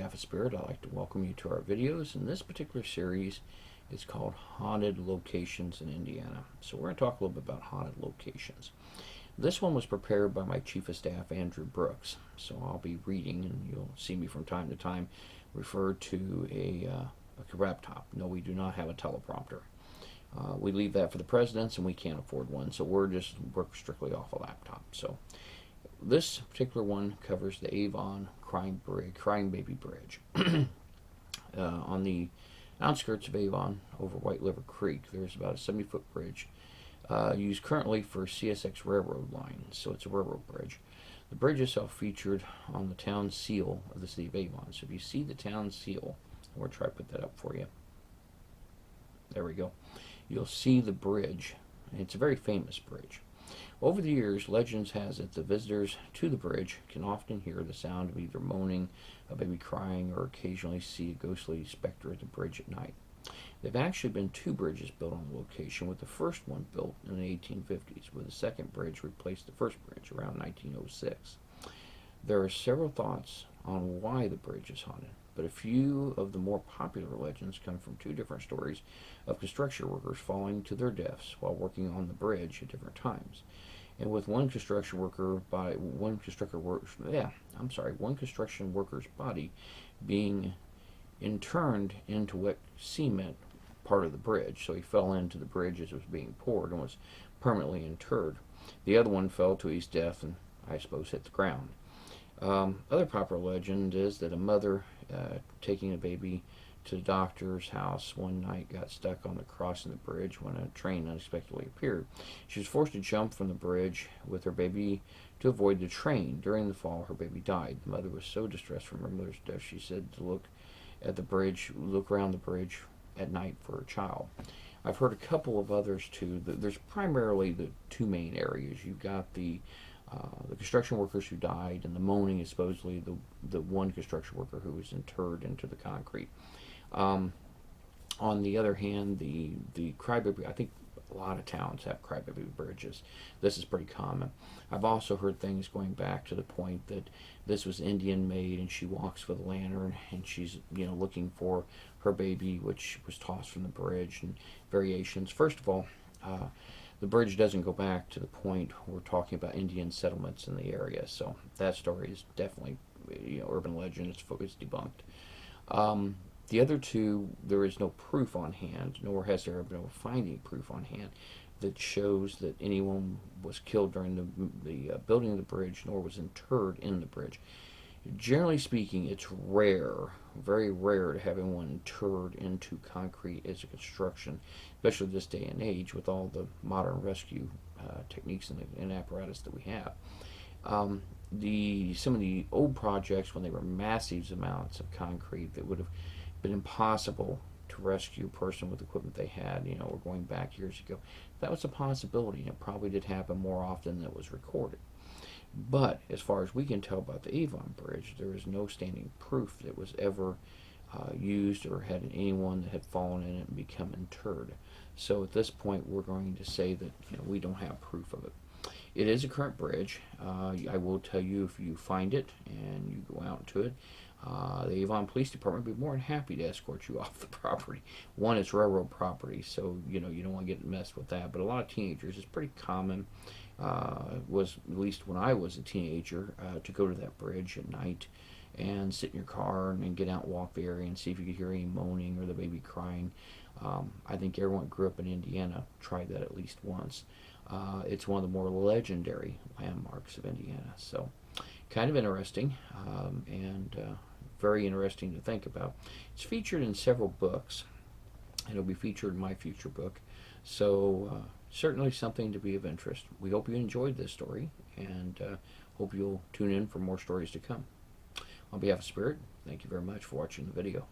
behalf of Spirit, I'd like to welcome you to our videos, and this particular series is called Haunted Locations in Indiana. So we're going to talk a little bit about haunted locations. This one was prepared by my Chief of Staff, Andrew Brooks. So I'll be reading, and you'll see me from time to time refer to a laptop. No, we do not have a teleprompter. We leave that for the presidents, and we can't afford one, so we're strictly off a laptop. So this particular one covers the Avon Crying Baby Bridge. On the outskirts of Avon, over White Liver Creek, there's about a 70-foot bridge used currently for CSX railroad lines, so it's a railroad bridge. The bridge itself featured on the town seal of the city of Avon. So if you see the town seal, I'm going to try to put that up for you. There we go. You'll see the bridge. It's a very famous bridge. Over the years, legends has it that visitors to the bridge can often hear the sound of either moaning, a baby crying, or occasionally see a ghostly specter at the bridge at night. There have actually been two bridges built on the location, with the first one built in the 1850s, with the second bridge replaced the first bridge around 1906. There are several thoughts on why the bridge is haunted, but a few of the more popular legends come from two different stories of construction workers falling to their deaths while working on the bridge at different times. And with one construction worker's body being interned into wet cement part of the bridge. So he fell into the bridge as it was being poured and was permanently interred. The other one fell to his death and I suppose hit the ground. Other popular legend is that a mother taking a baby to the doctor's house one night got stuck on the crossing of the bridge when a train unexpectedly appeared. She was forced to jump from the bridge with her baby to avoid the train. During the fall, her baby died. The mother was so distressed from her mother's death, she said to look around the bridge at night for her child. I've heard a couple of others too. There's primarily the two main areas. You've got the construction workers who died, and the moaning is supposedly the one construction worker who was interred into the concrete. On the other hand, the crybaby, I think a lot of towns have crybaby bridges. This is pretty common. I've also heard things going back to the point that this was Indian made, and she walks with a lantern, and she's looking for her baby, which was tossed from the bridge, and variations. First of all, the bridge doesn't go back to the point we're talking about Indian settlements in the area, so that story is definitely urban legend. It's debunked. The other two, there is no proof on hand, nor has there been no finding proof on hand that shows that anyone was killed during the building of the bridge, nor was interred in the bridge. Generally speaking, it's rare, very rare, to have anyone interred into concrete as a construction, especially this day and age with all the modern rescue techniques and apparatus that we have. Some of the old projects, when they were massive amounts of concrete that would have been impossible to rescue a person with equipment they had, we're going back years ago. That was a possibility, and it probably did happen more often than it was recorded. But as far as we can tell about the Avon Bridge, there is no standing proof that it was ever used or had anyone that had fallen in it and become interred. So at this point, we're going to say that we don't have proof of it. It is a current bridge. I will tell you, if you find it and you go out to it, the Avon Police Department would be more than happy to escort you off the property. One, it's railroad property, so you don't want to get messed with that. But a lot of teenagers, it's pretty common, was at least when I was a teenager, to go to that bridge at night and sit in your car and get out and walk the area and see if you could hear any moaning or the baby crying. I think everyone who grew up in Indiana tried that at least once. It's one of the more legendary landmarks of Indiana. So kind of interesting, and very interesting to think about. It's featured in several books. It'll be featured in my future book. So certainly something to be of interest. We hope you enjoyed this story, and hope you'll tune in for more stories to come. On behalf of Spirit, thank you very much for watching the video.